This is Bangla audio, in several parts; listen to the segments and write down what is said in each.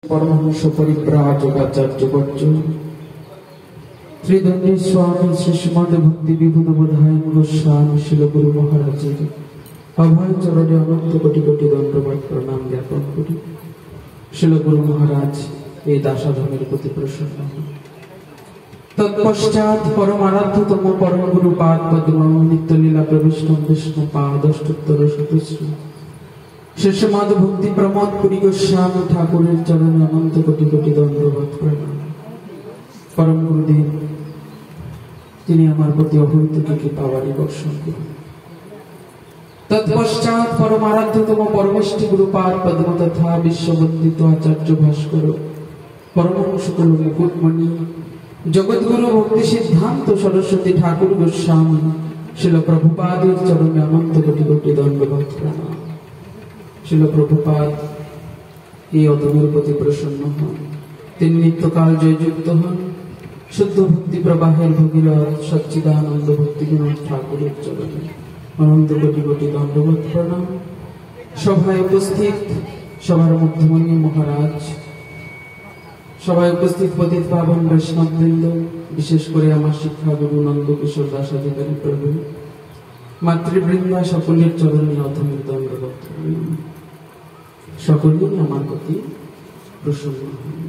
परमहंस परिव्राजकाचार्य त्रिदंडी स्वामी श्रीमद भक्ति विभुद बोधायन गोस्वामी शिल गुरु महाराजेर अभय चरणे अनंत कोटि कोटि दंडवत प्रणाम ज्ञापन करी। शिल गुरु महाराज এই দাসাধনের প্রতি প্রসন্ন হন। তৎপশ্চাৎ পরম আরাধ্যতম পরম গুরু পাদ পদ্ম নিত্য লীলা প্রবিষ্ট বিষ্ণু পাদ অষ্টোত্তর শতশ্রী শেষমাদ ভক্তি প্রমোদ পুরী গোস্বামী ঠাকুরের চরণে অনন্ত কোটি কোটি দণ্ডবত প্রণাম। পরম গুরুদেব তিনি আমার প্রতি অহৈত কৃপাবাণী বর্ষণ করুন। তৎপশ্চাৎ পরম আরাধ্যতম পরমেষ্ঠি গুরুপাদ পদ্ম তথা বিশ্ববন্দিত আচার্য ভাস্কর পরমহংস কুল মুকুটমণি জগৎগুরু ভক্তি সিদ্ধান্ত সরস্বতী ঠাকুর গোস্বামী শিল প্রভুপাদের চরণে অনন্ত কোটি কোটি দণ্ডবত প্রণাম। শিল প্রভুপাদ এই অধমের প্রতি প্রসন্ন হন, তিনি নিত্যকাল জয়যুক্ত হন। শুদ্ধ ভক্তি প্রবাহের ভগীরথ সচ্চিদানন্দ ভক্তিবিনোদ ঠাকুরের চরণে অনন্ত কোটি কোটি দণ্ডবত প্রণাম। সভায় উপস্থিত সভার মধ্যমণি মহারাজ, সভায় উপস্থিত পতিত পাবন বৈষ্ণববৃন্দ, বিশেষ করে আমার শিক্ষাগুরু নন্দকিশোর দাস অধিকারী প্রভু, মাতৃবৃন্দা, সকলের চরণে অধমের দণ্ডবত প্রণাম। সকলেই আমার প্রতি প্রসন্ন হন।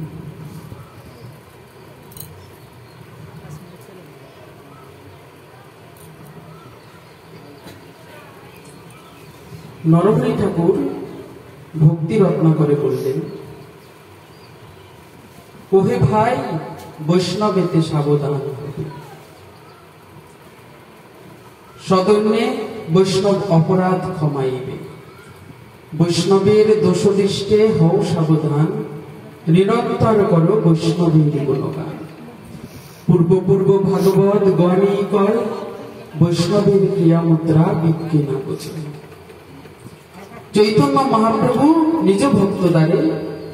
নরহরি ঠাকুর ভক্তি রত্ন করে বললেন, ওহে ভাই, বৈষ্ণবেতে সাবধান হবে। সদন্যে বৈষ্ণব অপরাধ ক্ষমাইবে। বৈষ্ণবের দোষদৃষ্টে হও সাবধান, নিরন্তর করো বৈষ্ণবের গুণগান। পূর্ব পূর্ব ভাগবত গণী কয়, বৈষ্ণবের ক্রিয়ামুদ্রা বিজ্ঞে না বোঝে। চৈতন্য মহাপ্রভু নিজ ভক্ত দ্বারে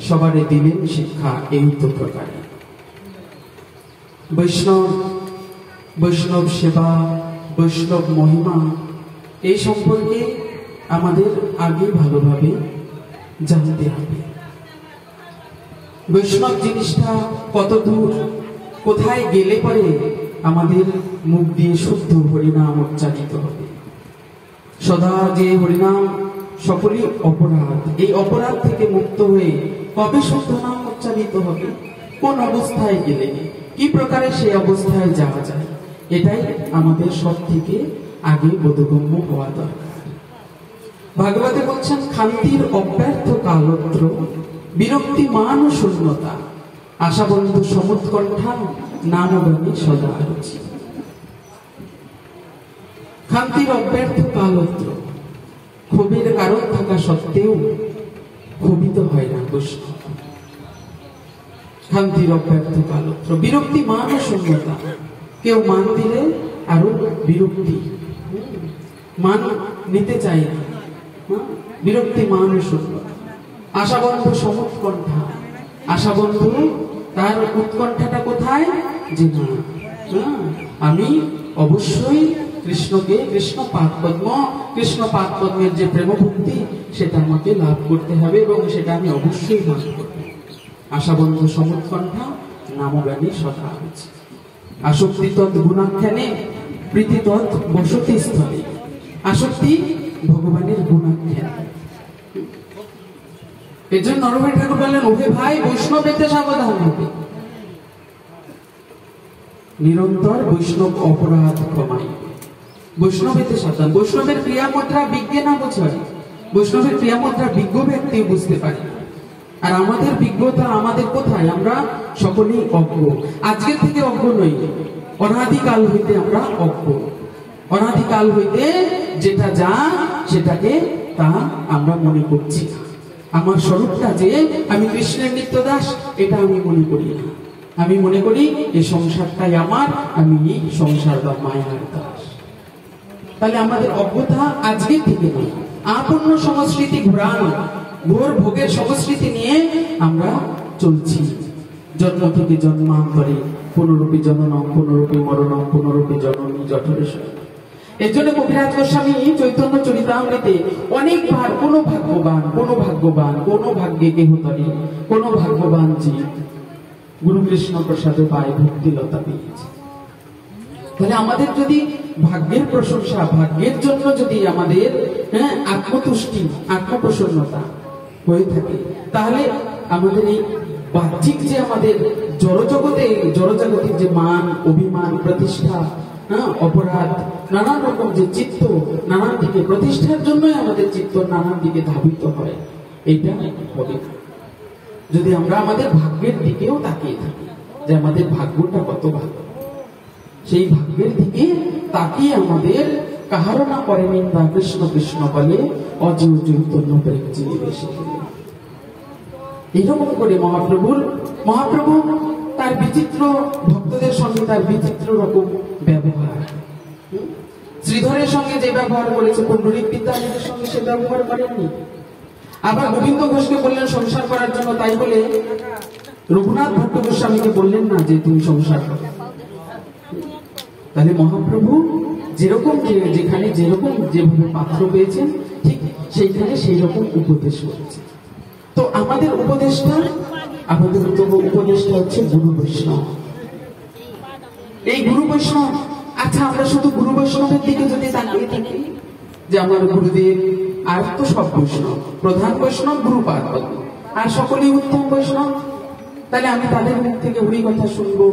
সবারে দিলেন শিক্ষা এই তো প্রকারে। বৈষ্ণব সেবা, বৈষ্ণব মহিমা এই সম্পর্কে আমাদের আগে ভালোভাবে জানতে হবে। বৈষ্ণব জিনিসটা কত দূর, কোথায় গেলে পরে আমাদের মুখ দিয়ে শুদ্ধ হরিনাম উচ্চারিত হবে। সদা যে হরিনাম সকলই অপরাধ, এই অপরাধ থেকে মুক্ত হয়ে কবে শুদ্ধ নাম উচ্চারিত হবে, কোন অবস্থায় গেলে কি প্রকারে সেই অবস্থায় যাওয়া যায়, এটাই আমাদের সব থেকে আগে বোধগম্য হওয়া দরকার। ভাগবতে বলছেন, খান্তির অব্যর্থ কালত্র বিরক্তি মান শূন্যতা আশাবন্ধু সমুৎকণ্ঠা নামগামী সদা রুচি। খান্তির অব্যর্থ কালত্র, ক্ষোভের কারণ থাকা সত্ত্বেও ক্ষোভিত হয় না বৈষ্ণব। খান্তির অব্যর্থ কালত্র বিরক্তি মান শূন্যতা, কেউ মান দিলে আরো বিরক্তি, মান নিতে চায় না, বিরক্তি মান শূন্যতা। আশাবন্ধু সমুৎকণ্ঠা, আশাবন্ধু তার উৎকণ্ঠাটা কোথায়, যে না আমি অবশ্যই কৃষ্ণকে, কৃষ্ণ পাদ পদ্মের যে প্রেম ভক্তি সেটা আমাকে লাভ করতে হবে এবং সেটা আমি অবশ্যই লাভ করব। আশাবন্ধু সমুৎকণ্ঠা নামগানী সদা হচ্ছে। আসক্তি তৎ গুণাখ্যানে প্রীতি তৎ বসতি স্থলে। আসক্তি ভগবানের গুণাখ্যানে। এর জন্য নরহরি ঠাকুর বললেন, ওহে ভাই, বৈষ্ণবেতে সাবধান হবে। নিরন্তর বৈষ্ণব অপরাধ ক্ষমাইবে। বৈষ্ণবেতে সাবধান। বৈষ্ণবের ক্রিয়ামুদ্রা বিজ্ঞে না বোঝায়। বৈষ্ণবের ক্রিয়ামুদ্রা বিজ্ঞ ব্যক্তি বুঝতে পারে। আর আমাদের বিজ্ঞতা আমাদের কোথায়? আমরা সকলেই অজ্ঞ। আজকের থেকে অজ্ঞ নই, অনাদিকাল হইতে আমরা অজ্ঞ। অনাদিকাল হইতে যেটা যা সেটাকে তা আমরা মনে করছি। আমার স্বরূপটা যে আমি কৃষ্ণের নিত্যদাস, এটা আমি মনে করি না। আমি মনে করি এই সংসারটাই আমার, আমি এই সংসার বা মায়ার দাস। তাহলে আমাদের অজ্ঞতা আজকে থেকে নয়, আপন্ন সংস্কৃতি ঘোরানো, ঘোর ভোগের সংস্কৃতি নিয়ে আমরা চলছি। জন্ম থেকে জন্মান্তরে পুনরূপী জননম পুনরূপী মরণম পুনরূপী জননী জঠরে। এই জন্য কবিরাজ গোস্বামী চৈতন্য চরিতামৃতে অনেকবার কোন ভাগ্যে কেহতরে কোন ভাগ্যবান জীব গুরু কৃষ্ণ প্রসাদে পায় ভক্তিলতা পেয়েছে। তাহলে আমাদের যদি ভাগ্যের প্রশংসা, ভাগ্যের জন্য যদি আমাদের আত্মতুষ্টি, আত্মপ্রসন্নতা হয়ে থাকে, তাহলে আমাদের এই বাহ্যিক যে আমাদের জড়জগতের যে মান, অভিমান, প্রতিষ্ঠা, অপরাধ, নানান রকম যে চিত্ত নানান দিকে প্রতিষ্ঠার জন্যই আমাদের চিত্ত নানান দিকে ধাবিত হয়, এইটা হবে না যদি আমরা আমাদের ভাগ্যের দিকেও তাকিয়ে থাকি যে আমাদের ভাগ্যটা কত ভালো। সেই ভাগ্যের দিকে তাকিয়ে আমাদের কাহারও না করে নিন্দা, কৃষ্ণ কৃষ্ণ বলে অজীব চৈতন্য প্রেম চিনি বেশি। এইরকম করে মহাপ্রভু তার বিচিত্র ভক্তদের সঙ্গে তার বিচিত্র রকম ব্যবহার, শ্রীধরের সঙ্গে যে ব্যবহার করেছে পুণ্ডরীক বিদ্যালয়ের সঙ্গে সে ব্যবহার করেননি। আবার গোবিন্দ ঘোষকে বললেন সংসার করার জন্য, তাই বলে রঘুনাথ ভট্ট গোস্বামীকে বললেন না যে তুমি সংসার করো। তাহলে মহাপ্রভু যেরকম যেখানে যেরকম যেভাবে পাত্র পেয়েছেন ঠিক সেইখানে সেই রকম উপদেশ করেছে। তো আমাদের উপদেশটা হচ্ছে গুরু বৈষ্ণব। এই গুরু বৈষ্ণব, আচ্ছা আমরা শুধু গুরু বৈষ্ণবের দিকে যদি তাকিয়ে থাকি যে আমার গুরুদেব, আর তো সব বৈষ্ণব, প্রধান বৈষ্ণব গুরুপাদ, আর সকলেই উত্তম বৈষ্ণব, তাহলে আমি তাদের মুখ থেকে হরি কথা শুনবো,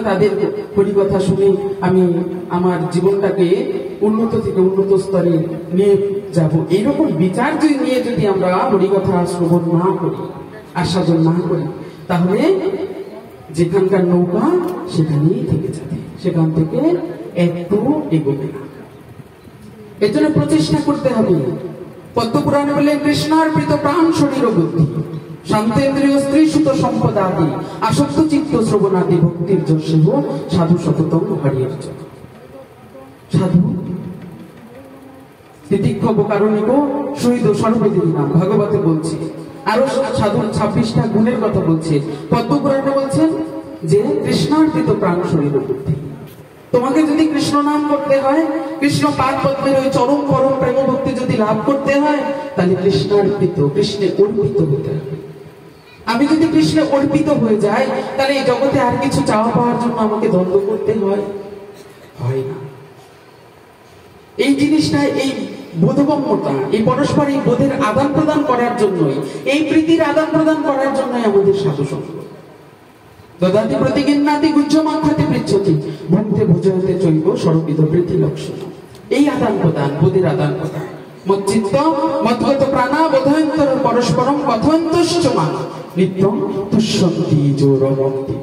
তাদের হরি কথা শুনে আমি আমার জীবনটাকে উন্নত থেকে উন্নত স্তরে নিয়ে যাব। এইরকম বিচার নিয়ে যদি আমরা হরি কথা শ্রবণ না করি, আস্বাদন না করি, তাহলে যেখানকার নৌকা সেখানেই থেকে যাবে, সেখান থেকে একটু এগোবে না। এর জন্য প্রচেষ্টা করতে হবে। পদ্মপুরাণে বললেন কৃষ্ণার্পিত প্রাণ শরীর বুদ্ধি শান্তেন্দ্রিয় স্ত্রী সুত সম্পদাদি আসক্ত চিত্ত শ্রবণাদি ভক্তির যশেব সাধু সততম হরির জন্য। সাধু তিতিক্ষব কারণিক শহীদ সর্বদিন নাম ভাগবতে বলছে, আরো সাধুর 26টা গুণের কথা বলছে। পদ্মপুরাণে বলছেন যে কৃষ্ণার্পিত প্রাণ শরীর বুদ্ধি। তোমাকে যদি কৃষ্ণ নাম করতে হয়, কৃষ্ণ পাদ পদ্মের ওই চরম পরম প্রেম ভক্তি যদি লাভ করতে হয়, তাহলে কৃষ্ণার্পিত, কৃষ্ণে অর্পিত হতে হবে। আমি যদি কৃষ্ণে অর্পিত হয়ে যাই, তাহলে এই জগতে আর কিছু চাওয়া পাওয়ার জন্য আমাকে দ্বন্দ্ব করতে হয় না। এই জিনিসটা, এই বোধগম্যতা, এই পরস্পর এই বোধের আদান প্রদান করার জন্যই, এই প্রীতির আদান প্রদান করার জন্যই আমাদের সাধু সঙ্গ। দদাতি প্রতিগিন্নাতি গুজ্জমাখ্যাতি পৃচ্ছতি ভুক্তে ভুজয়তে চৈব স্বরূপিত প্রীতি লক্ষণ। এই আদান প্রদান, বোধের আদান প্রদান, মচ্চিত্ত মদ্গত প্রাণা বোধয়ন্তর পরস্পরম কথয়ন্তশ্চমান নিত্যম তুষ্যন্তি জোরমন্তি।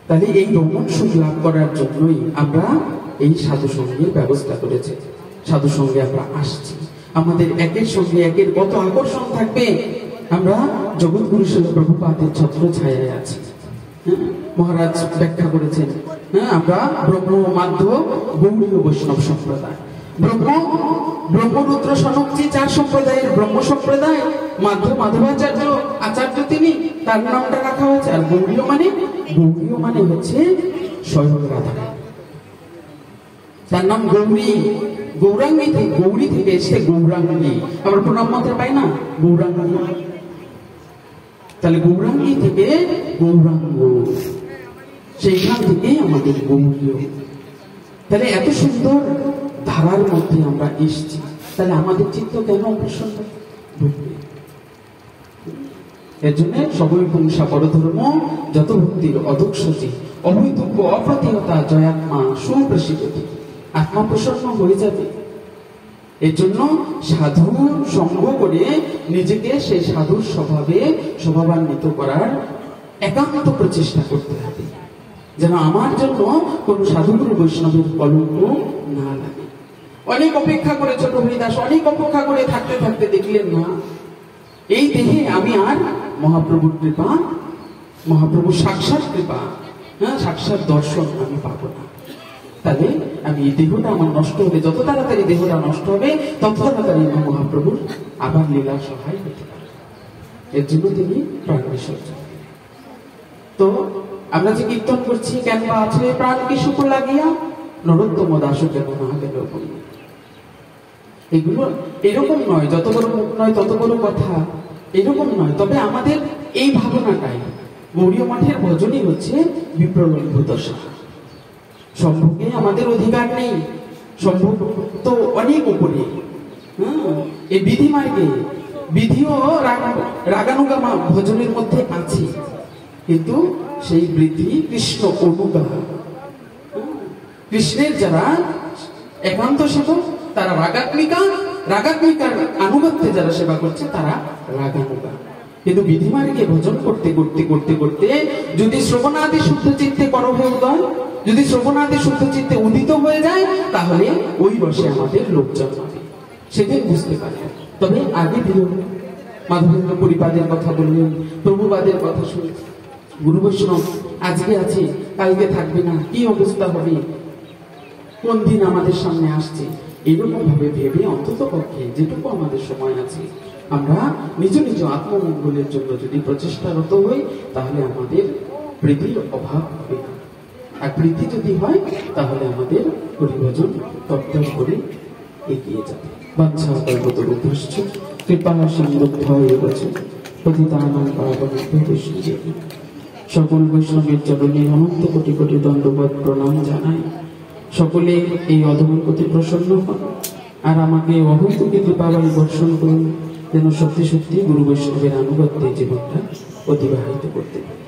তাহলে এই রমণ সুখ লাভ করার জন্যই আমরা এই সাধু সঙ্গের ব্যবস্থা করেছি। সাধু সঙ্গে আমরা আসছি, আমাদের একের সঙ্গে একের কত আকর্ষণ থাকবে। আমরা জগৎগুরু শিল প্রভুপাদের ছত্র ছায়ায় আছি। মহারাজ ব্যাখ্যা করেছেন, আমরা ব্রহ্ম মাধ্য গৌড়ীয় বৈষ্ণব সম্প্রদায়। ব্রহ্মরুদ্র সনকজি 4 সম্প্রদায়ের ব্রহ্ম সম্প্রদায়, মাধবাচার্য আচার্য তিনি, তার নামটা রাখা হয়েছে। আর গৌড়ীয় মানে হচ্ছে স্বয়ং রাধা, তার নাম গৌরী। গৌরী থেকে এসে গৌরাঙ্গী, আমরা প্রণাম মাত্রা পাই না, গৌরাঙ্গী। তাহলে গৌরাঙ্গী থেকে গৌরাঙ্গ, সেইখান থেকে আমাদের গৌরীয়। তাহলে এত সুন্দর ধারার মধ্যে আমরা এসছি, তাহলে আমাদের চিত্ত কেন প্রসন্ন ঢুকবে? এর জন্য সবই পুংসা পরধর্ম যত ভক্তির অদক্ষতি অবৈধব্য অপ্রতিহতা জয়াত্মা সুপ্রসিদ্ধি। আত্মা প্রসন্ন হয়ে যাবে। এর জন্য সাধু সঙ্গ করে নিজেকে সেই সাধুর স্বভাবান্বিত করার একান্ত প্রচেষ্টা করতে হবে, যেন আমার জন্য কোন সাধুগুরু বৈষ্ণবের কলঙ্ক না লাগে। অনেক অপেক্ষা করে ছোট হরিদাস, অনেক অপেক্ষা করে থাকতে থাকতে দেখলেন না, এই দেহে আমি আর মহাপ্রভুর কৃপা, মহাপ্রভুর সাক্ষাৎ কৃপা, সাক্ষাৎ দর্শন আমি পাবো না। তাহলে আমি এই দেহটা আমার নষ্ট হবে, যত তাড়াতাড়ি দেহটা নষ্ট হবে তত তাড়াতাড়ি আমার মহাপ্রভুর আবার লীলা সহায় হতে পারে। এর জন্য তিনি প্রাণ বিসর্জন। তো আমরা যে কীর্তন করছি, কেন বা আছে প্রাণ কি সুখ লাগিয়া, নরোত্তম দাসু কেন না গেল বলি। এগুলো এরকম নয়, যত বড় মুখ নয় তত বড় কথা, এরকম নয়। তবে আমাদের এই ভাবনাটাই, গৌড়ীয় মঠের ভজনই হচ্ছে বিপ্রলম্ব দশা। সম্ভোগে আমাদের অধিকার নেই, সম্ভোগ তো অনেক উপরে। এই বিধি মার্গে, বিধিও রাগানুগা ভজনের মধ্যে আছে, কিন্তু সেই বৃদ্ধি কৃষ্ণ অনুগা। কৃষ্ণের যারা একান্ত সেবক তারা রাগাত্মিকার আনুগত্যে যারা সেবা করছে তারা রাগানুগা। কিন্তু বিধিমার্গে ভজন করতে করতে করতে করতে যদি শ্রবণাদি শুদ্ধ চিত্তে কর হয়ে উদয়, যদি শ্রবণাদি শুদ্ধ চিত্তে উদিত হয়ে যায়, তাহলে ওই রসে আমাদের লোকজন হবে, সেদিন বুঝতে পারবে। তবে আগে দিল মাধবেন্দ্র পরিপাদের কথা বললেন, প্রভুপাদের কথা শুনে গুরু বৈষ্ণব আজকে আছে কালকে থাকবে না, কি অবস্থা হবে, কোন দিন আমাদের সামনে আসছে, এরকম ভাবে ভেবে অন্তত পক্ষে যেটুকু আমাদের সময় আছে আমরা নিজ নিজ আত্মমঙ্গলের জন্য যদি প্রচেষ্টারত হই, তাহলে আমাদের বৃদ্ধির অভাব হবে না। আর বৃদ্ধি যদি হয় তাহলে আমাদের পরিভজন তত্ত্ব করে এগিয়ে যাবে। বাঞ্ছা কল্পতরুভ্যশ্চ কৃপা সিন্ধুভ্যেব চ পতিতানাং পাবনেভ্যো বৈষ্ণবেভ্যো। সকল বৈষ্ণবের চরণে অনন্ত কোটি কোটি দণ্ডবৎ প্রণাম জানাই। সকলে এই অধমের প্রতি প্রসন্ন হন, আর আমাকে অহৈতুকী কৃপাবাই বর্ষণ করুন, যেন সত্যি সত্যি গুরু বৈষ্ণবের আনুগত্যে জীবনটা অতিবাহিত করতে পারে।